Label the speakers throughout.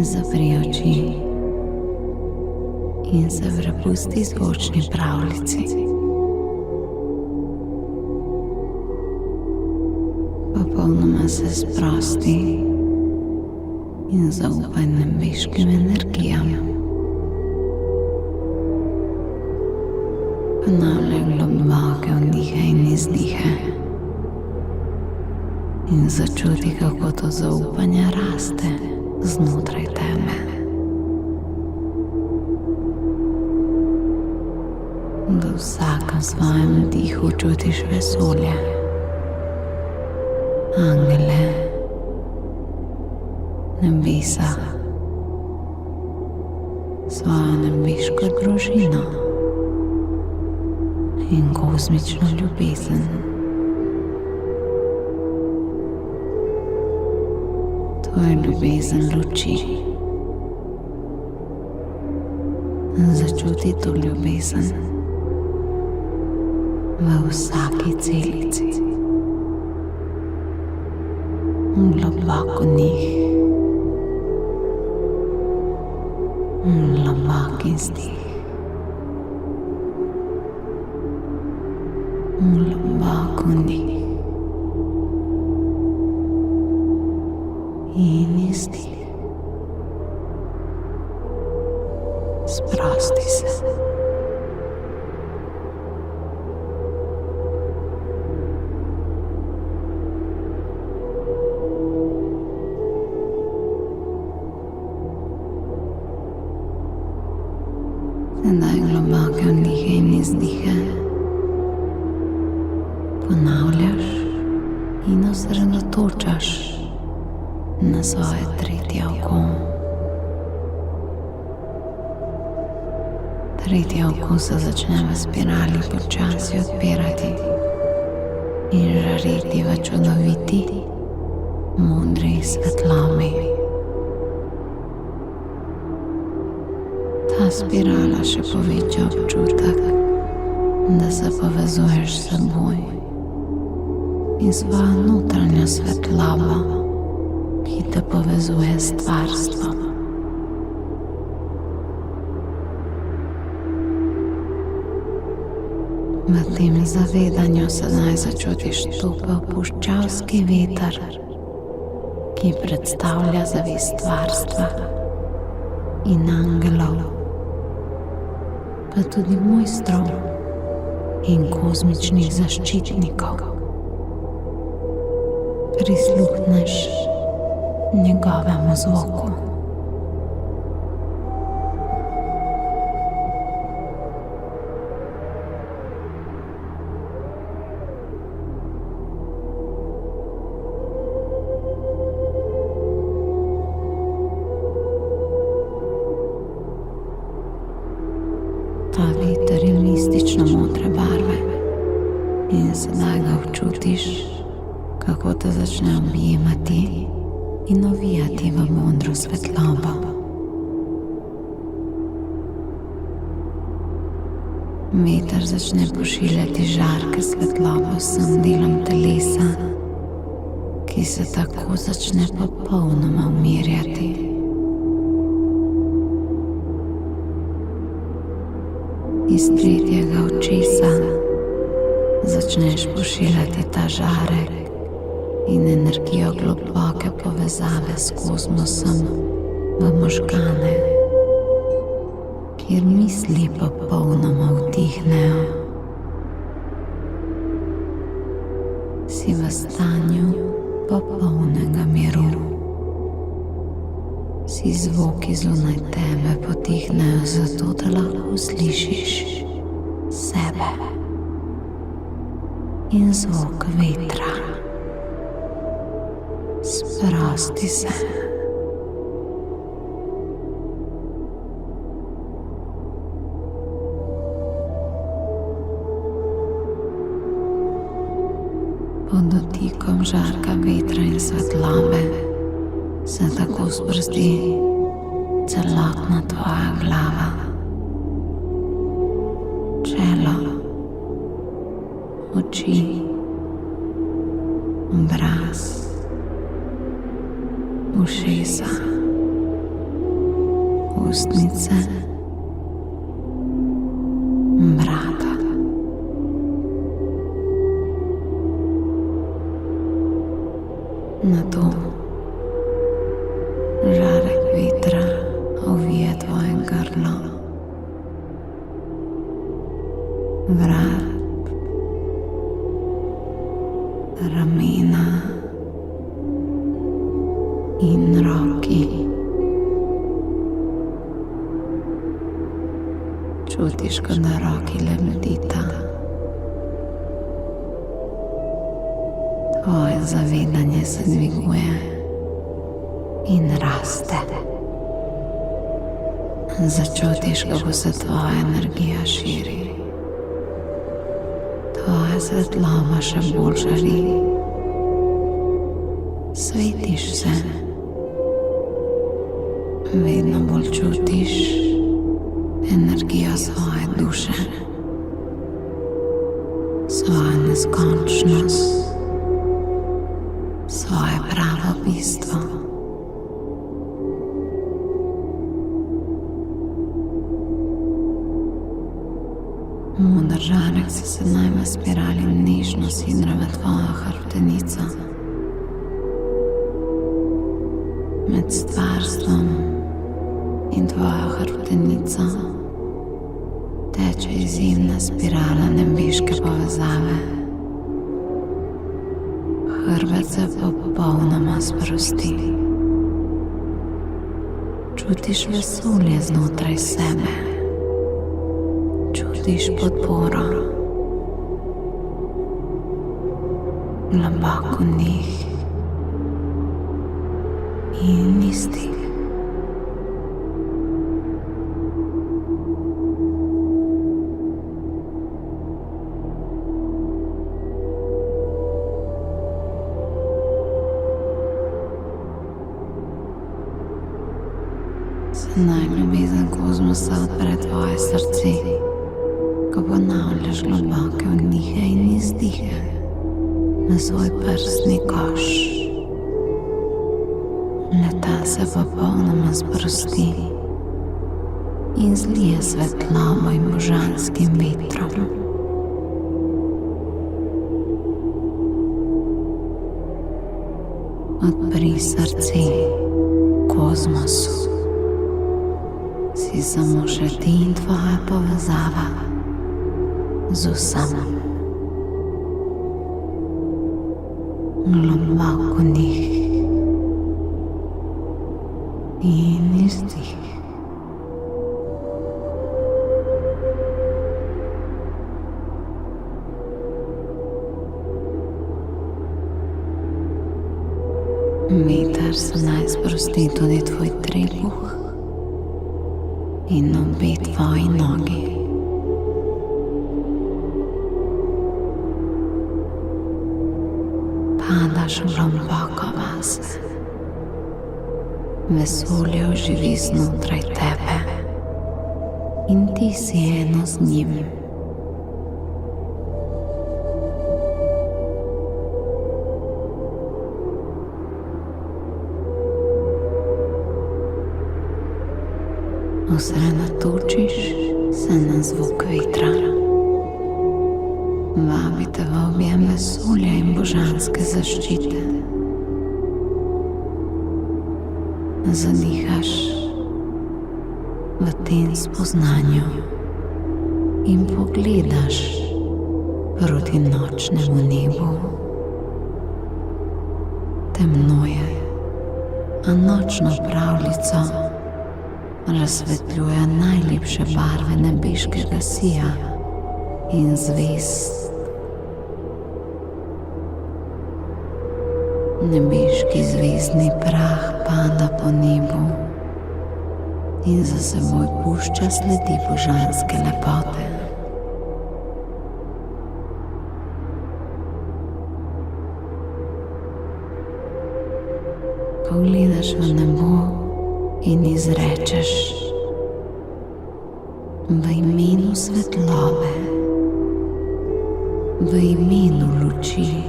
Speaker 1: Zapri oči in se prepusti zvočni pravljici. Popolnoma se sprosti in zaupaj nebeškim energijam. Ponavljaj globoke vdihe in izdihe in začuti, kako to zaupanje raste znotraj tebe. V vsakem svojem dihu čutiš vesolje, angele, nebesa, svojo nebeško družino in kozmično ljubezen. To je ljubezen luči. Začuti to ljubezen v vsaki celici, globoko njih, globok izdih, globoko njih in izdih. Sprosti se. Sedaj globoke vdihe in izdihe ponavljaš in osredotočaš na svoje tretje oko. Tretje oko se začne v spirali počasi odpirati in žareti v čudoviti, modri svetlobi. Ta spirala še poveča občutek, da se povezuješ s seboj in svojo notranjo svetlobo, ki te povezuje s stvarstvom. V tem zavedanju sedaj začutiš topel puščavski veter, ki predstavlja zavest stvarstva in angelov, pa tudi mojstrov in kozmičnih zaščitnikov. Prisluhneš njegovemu zvoku. Ta veter je mistično modre barve in sedaj ga občutiš, kako te začne objemati in ovijati v modro svetlobo. Veter začne pošiljati žarke svetlobe vsem delom telesa, ki se tako začne popolnoma umirjati. Iz tretjega očesa začneš pošiljati ta žarek in energijo globoke povezave s kozmosom v možgane, kjer misli popolnoma utihnejo. Si v stanju popolnega miru. Vsi zvoki zunaj tebe potihnejo zato, da lahko slišiš sebe in zvok vetra. Sprosti se. Pod dotikom žarka vetra in svetlobe se tako sprosti celotna tvoja glava, čelo, oči, obraz, ušesa, ustnice, brada. Nato žarek vetra ovije tvoje grlo, vrat, ramena in roki. Čutiš, kot da roki lebdita. Tvoje zavedanje se dviguje in raste. Začutiš, kako se tvoja energija širi. Tvoja svetloba še bolj žari. Svetiš se. Vedno bolj čutiš energijo svoje duše, svojo neskončnost, svoje pravo bistvo. Moder žarek se sedaj v spirali nežno sidra v tvojo hrbtenico. Med stvarstvom in tvojo hrbtenico teče izjemna spirala nebeške povezave. Hrbet se popolnoma sprosti. Čutiš vesolje znotraj sebe. Čutiš podporo. Globoko dih in izdih. Sedaj ljubezen kozmosa odpre tvoje srce, ko ponavljaš globoke vdihe in izdihe na svoj prsni koš. Leta se popolnoma sprosti in zlije svetlobo in božanskim vetrom. Odpri srce kozmosu. Si samo še ti in tvoja povezava z vsem. Globoko dih in izdih. Veter se naj sprosti tudi tvoj trebuh in obe tvoji nogi. Padaš globoko vase. Vesolje oživi znotraj tebe in ti si eno z njim. Osredotočiš se na zvok vetra. Vabi te v objem vesolja in božanske zaščite. Zadihaš v tem spoznanju in pogledaš proti nočnemu nebu. Temno je, a nočno pravljico razsvetljuje najlepše barve nebeškega sija in zvezd. Nebeški zvezdni prah pada po nebu in za seboj pušča sledi božanske lepote. Pogledaš v nebo in izrečeš: v imenu svetlobe, v imenu luči,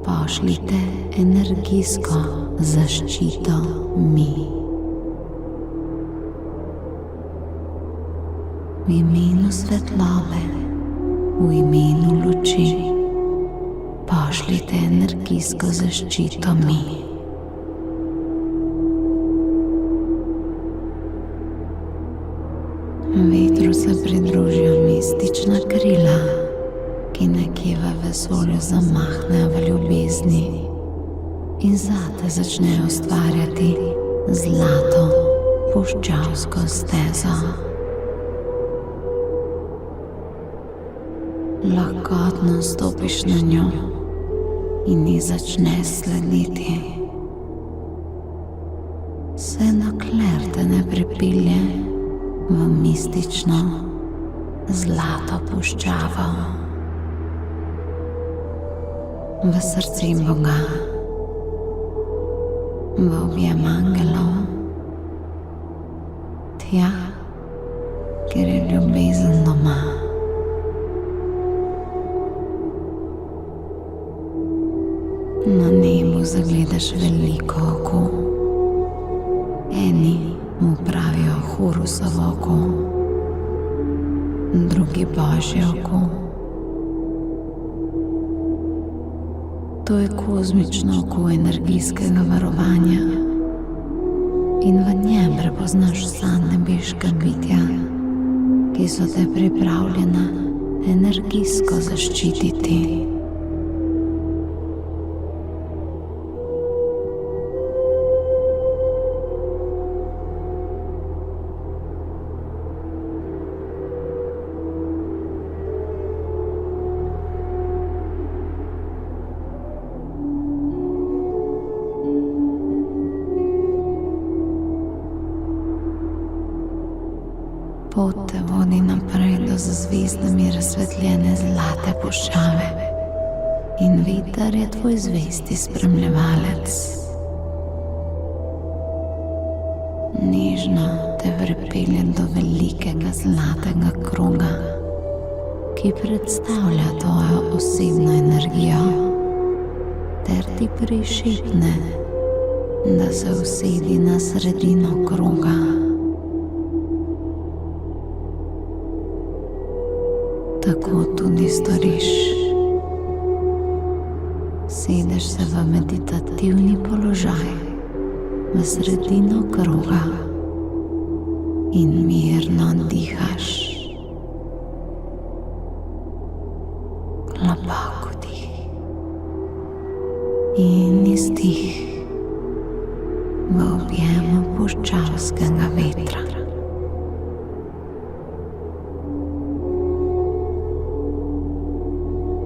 Speaker 1: pošljite energijsko zaščito mi. v imenu svetlobe, v imenu luči, pošljite energijsko zaščito mi. Vetru se pridružijo mistična krila, ki nekje v vesolju zamahnejo v ljubezni in zate začnejo ustvarjati zlato puščavsko stezo. Lahkotno stopiš na njo in ji začneš slediti, vse dokler te ne pripelje v mistično zlato puščavo. V srce Boga, v objem angelov, tja, kjer je ljubezen doma. Na nebu zagledaš veliko oko, eni mu pravijo Horusovo oko, drugi Božje oko. To je kozmično oko energijskega varovanja in v njem prepoznaš vsa nebeška bitja, ki so te pripravljena energijsko zaščititi. Pot te vodi naprej do z zvezdami razsvetljene zlate puščave in veter je tvoj zvesti spremljevalec. Nežno te pripelje do velikega zlatega kroga, ki predstavlja tvojo osebno energijo, ter ti prišepne, da se usedi na sredino kroga. Tako tudi storiš. Sedeš se v meditativni položaj v sredino kroga in mirno dihaš. Globoko dih in izdih v objemu puščavskega vetra.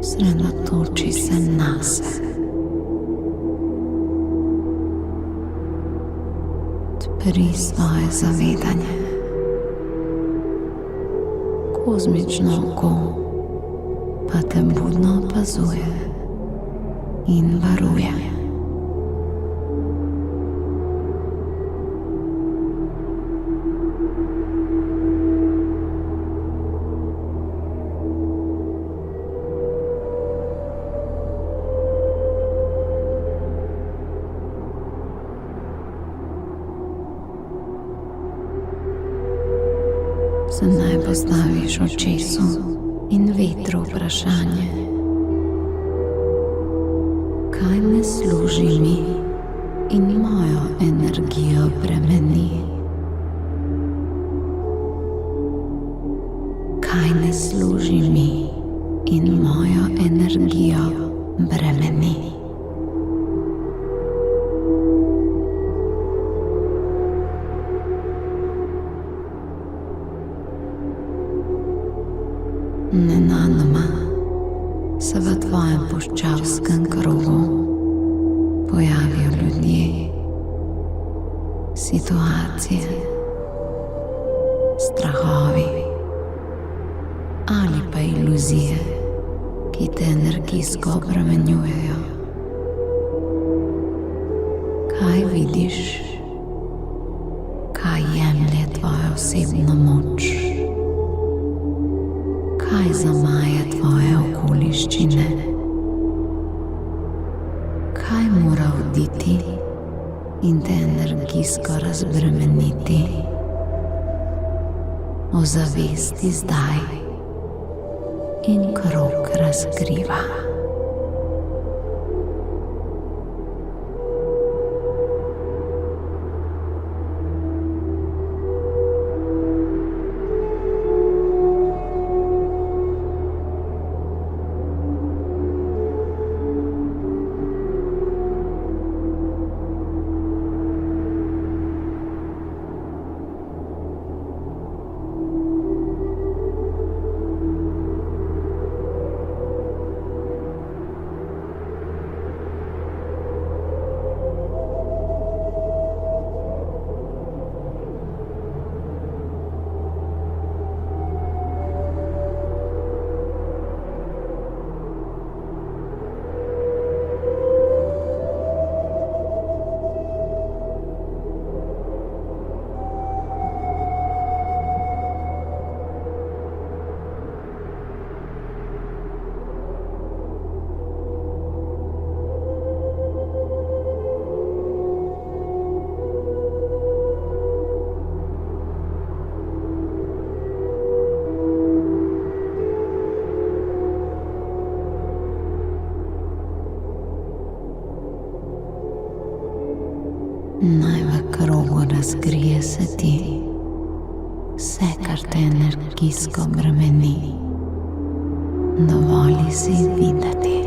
Speaker 1: Sredotoči se nase. Odpri svoje zavedanje. Kozmično oko pa te budno opazuje in varuje. Sedaj postaviš očesu in vetru vprašanje. Kaj me služi mi in mojo energijo bremeni? Kaj ne služi mi in mojo energijo bremeni? Nenadoma se v tvojem puščavskem krogu pojavijo ljudje, situacije, strahovi ali pa iluzije, ki te energijsko obremenjujejo. Kaj vidiš? Kaj jemlje tvojo osebno moč? Kaj zamaje tvoje okoliščine? Kaj mora oditi in te energijsko razbremeniti? ozavesti zdaj in krog razkriva. Naj v krogu razkrije se ti vse, kar te energijsko bremeni. Dovoli si videti.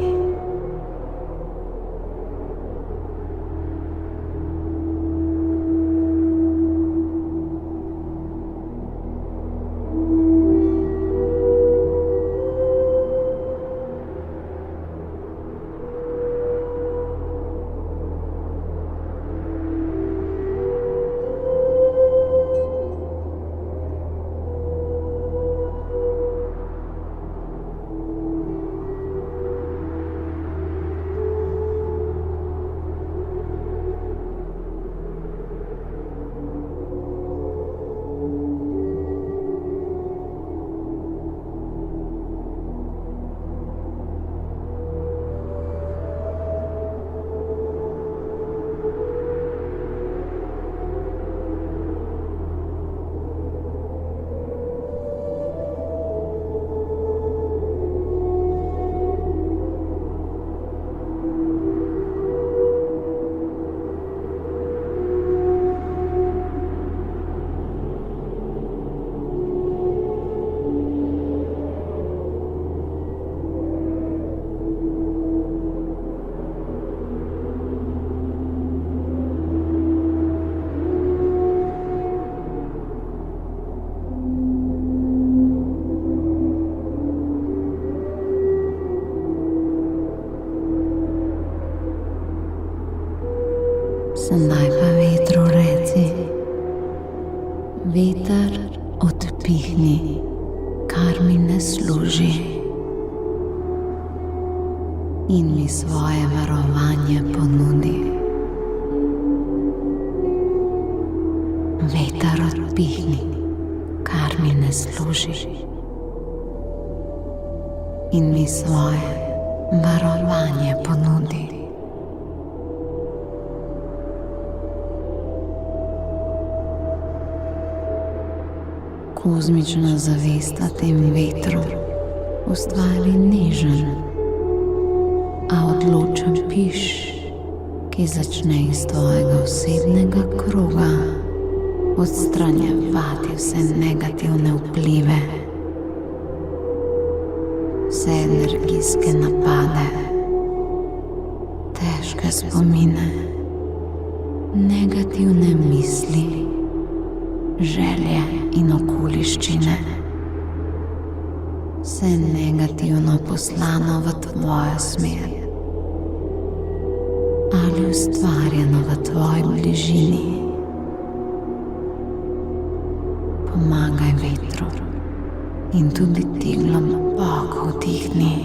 Speaker 1: Sedaj pa vetru reci: veter, odpihni, kar mi ne služi, in mi svoje varovanje ponudi. Veter, odpihni, kar mi ne služi, in mi svoje varovanje ponudi. Kozmična zavest o tem vetru ustvari nežen, a odločen piš, ki začne iz tvojega osebnega kroga odstranjevati vse negativne vplive, vse energijske napade, težke spomine, negativne misli, želje in okoliščine, vse negativno poslano v tvojo smer ali ustvarjeno v tvoji bližini. Pomagaj vetru in tudi ti globoko vdihni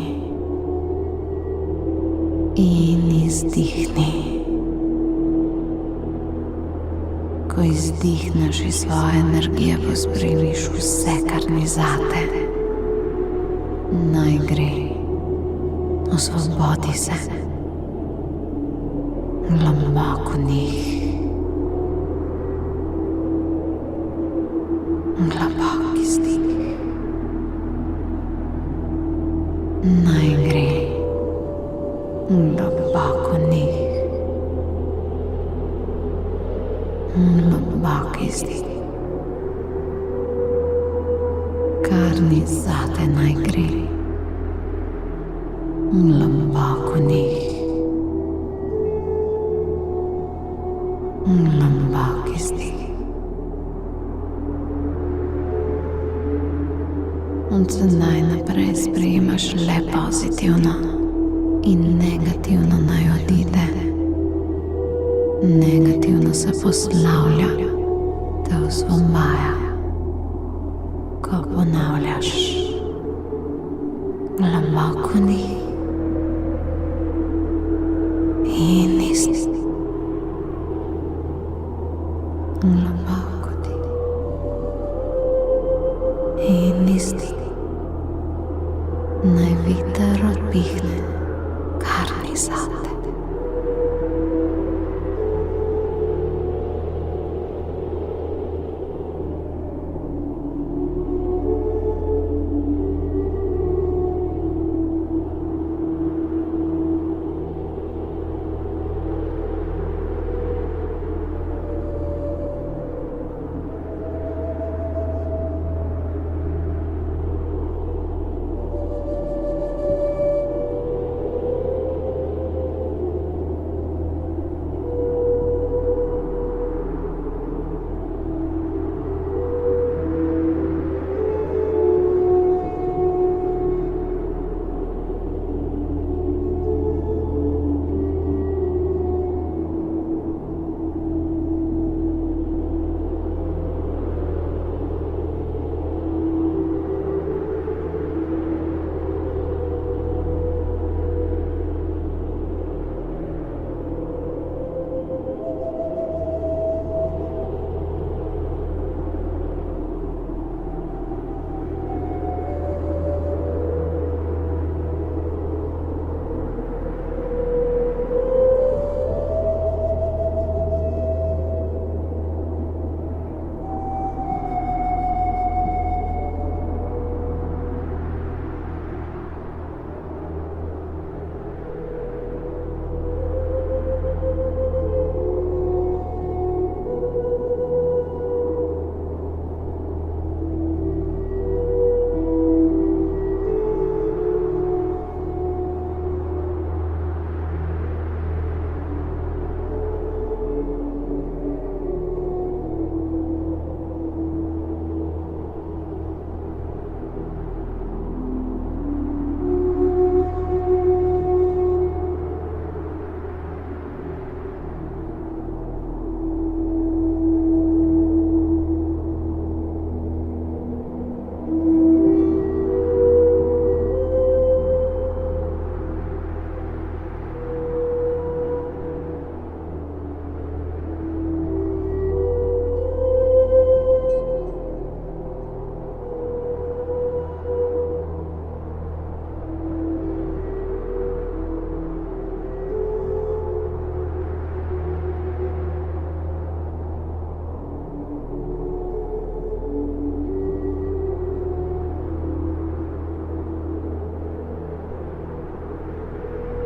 Speaker 1: in izdihni. Ko izdihneš iz svoje energije, pospremiš vse, kar ni zate. Naj gre, osvobodi se, globoko dih, globok izdih. naj gre globoko njih, globok izdih, kar ni zate naj gre globoko njih, globok izdih. Od sedaj naprej sprejemaš le pozitivno in negativno naj odide. Negativno se poslavlja, te osvobaja, ko ponavljaš globoko dih in izpust. Globoko dih in izpust. Naj veter odpihne, kar ni zate.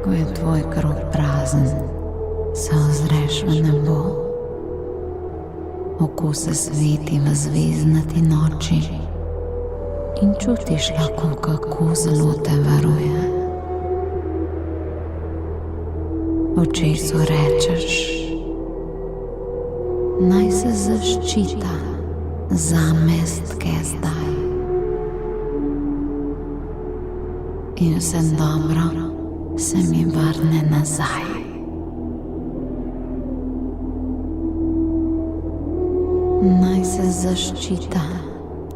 Speaker 1: Ko je tvoj krog prazen, se ozreš v nebo. Oko se sveti v zvezdnati noči in čutiš lahko, kako zelo te varuje. Očesu rečeš, naj se zaščita zamestke zdaj. In vse dobro se mi vrne nazaj. Naj se zaščita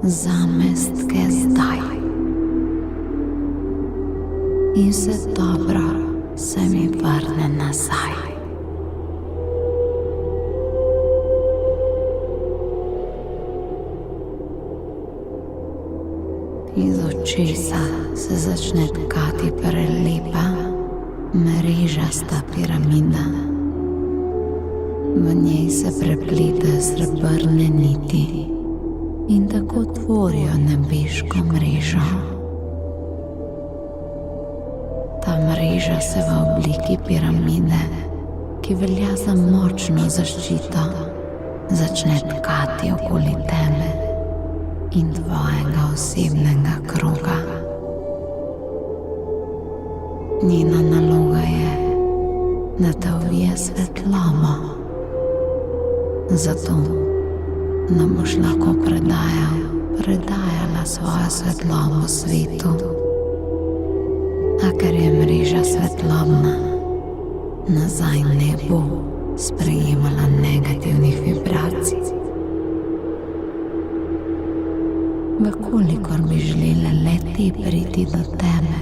Speaker 1: zamestke zdaj. In vse dobro se mi vrne nazaj. Iz očesa se začne tkati prelepa, mrežasta piramida. V njej se prepletajo srebrne niti in tako tvorijo nebeško mrežo. mreža se v obliki piramide, ki velja za močno zaščito, začne tkati okoli tebe in tvojega osebnega kroga. Njena naloga je, da te ovije svetlobo, zato da boš lahko predajala svojo svetlobo svetu. A ker je mreža svetlobna, nazaj ne bo sprejemala negativnih vibracij. Vkolikor bi želele le-te priti do tebe,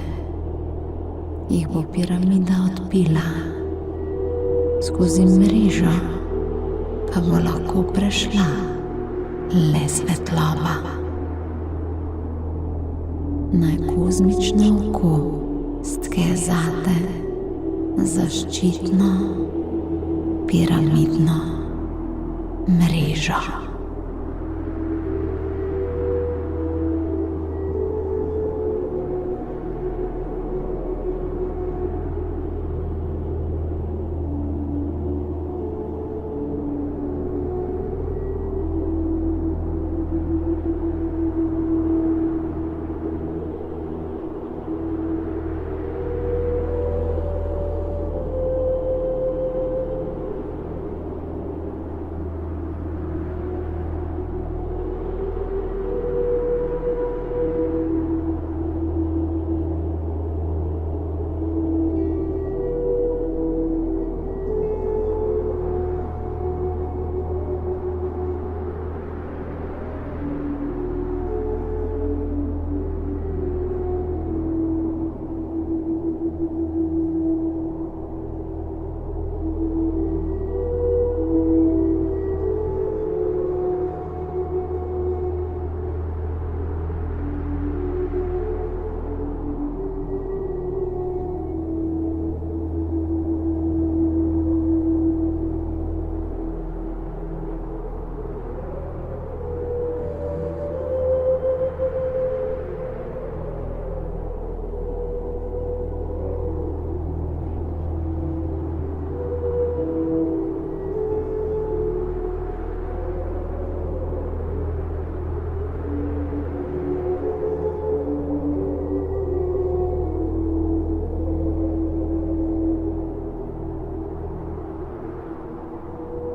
Speaker 1: jih bo piramida odbila. Skozi mrežo pa bo lahko prešla le svetloba. Naj kozmično oko stke zate zaščitno piramidno mrežo.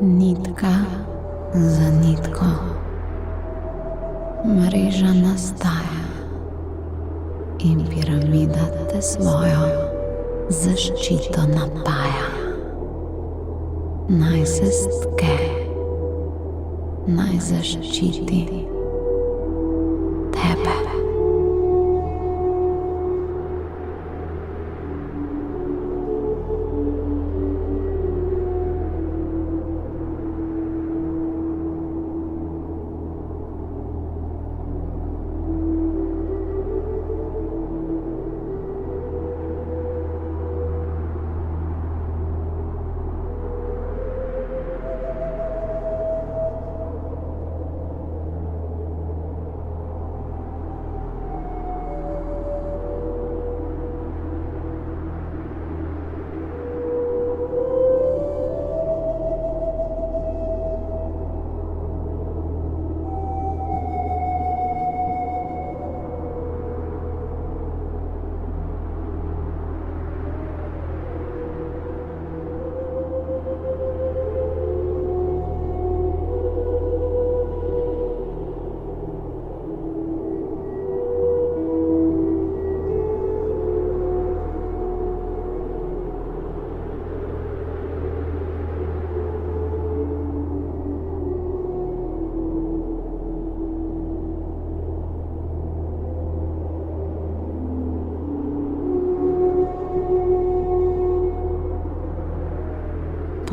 Speaker 1: Nitka za nitko mreža nastaja in piramida te svojo zaščito napaja. Naj se stke, naj zaščiti tebe.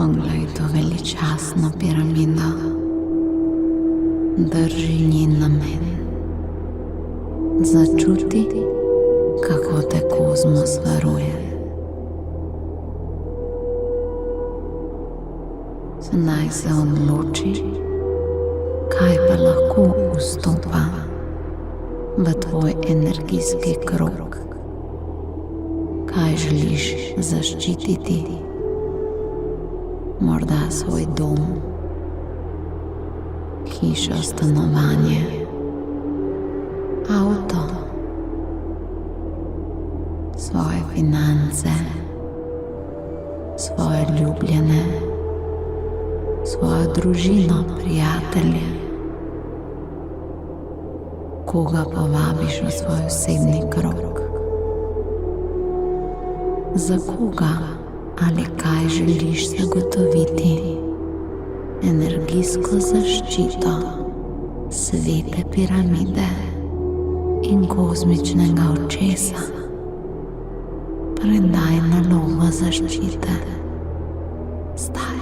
Speaker 1: Poglej to veličastno piramido, drži njen namen. Začuti, kako te kozmos varuje. Zdaj se odloči, kaj pa lahko vstopa v tvoj energijski krog, Kaj želiš zaščititi? Morda svoj dom, hišo, stanovanje, avto, svoje finance, svoje ljubljene, svojo družino, prijatelje. Koga povabiš v svoj osebni krog? Za koga ali kaj želiš zagotoviti energijsko zaščito svete piramide in kozmičnega očesa? Predaj nalogo zaščite zdaj.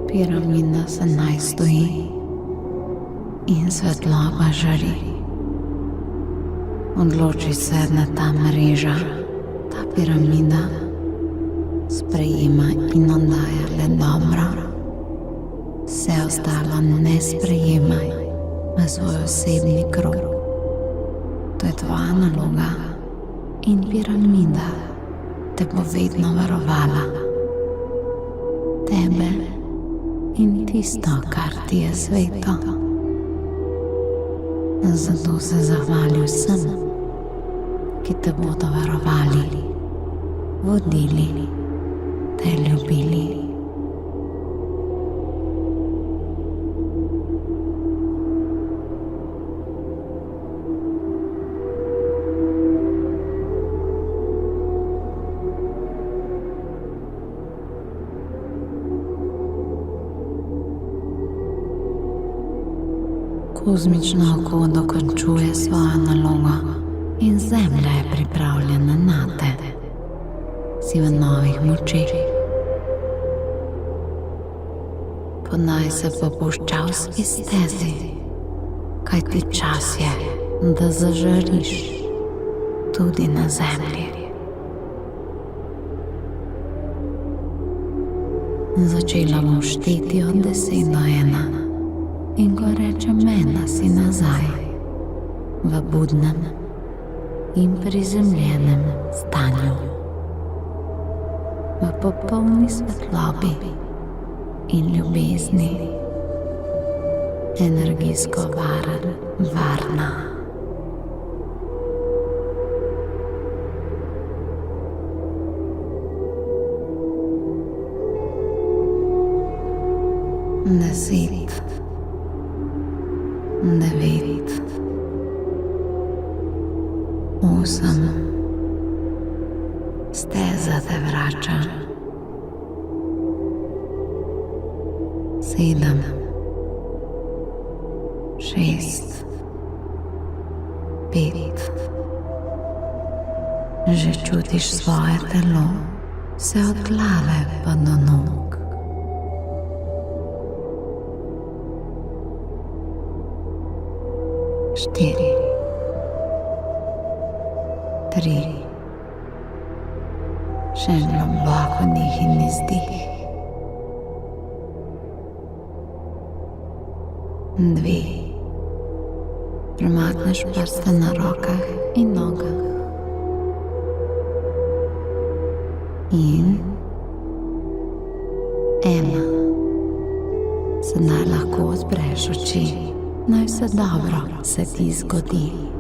Speaker 1: Piramida se naj stoji in svetloba žari. Odloči se, da ta mreža, ta piramida sprejema in oddaja le dobro. Vse ostalo ne sprejemaj v svoj osebni krog. To je tvoja naloga in piramida te bo vedno varovala. Tebe in tisto, kar ti je sveto. Zato se zahvali vsem, ki te bodo varovali, vodili, te ljubili. Kozmično oko dokončuje svojo nalogo in Zemlja je pripravljena nate. Si v novih močeh. Podaj se po puščavski stezi, kajti čas je, da zažariš tudi na Zemlji. Začela bom šteti od 10 do 1. In ko rečem ena, si nazaj, v budnem in prizemljenem stanju, v popolni svetlobi in ljubezni, energijsko varna. Deset, 9, 8, steza te vrača. 7, 6, 5. Že čutiš svoje telo vse od glave pa do nog. 4, 3. Še en globoko dih in izdih. 2. Premakneš prste na rokah in nogah. In 1. Sedaj lahko odpreš oči. Naj vse dobro se ti zgodi.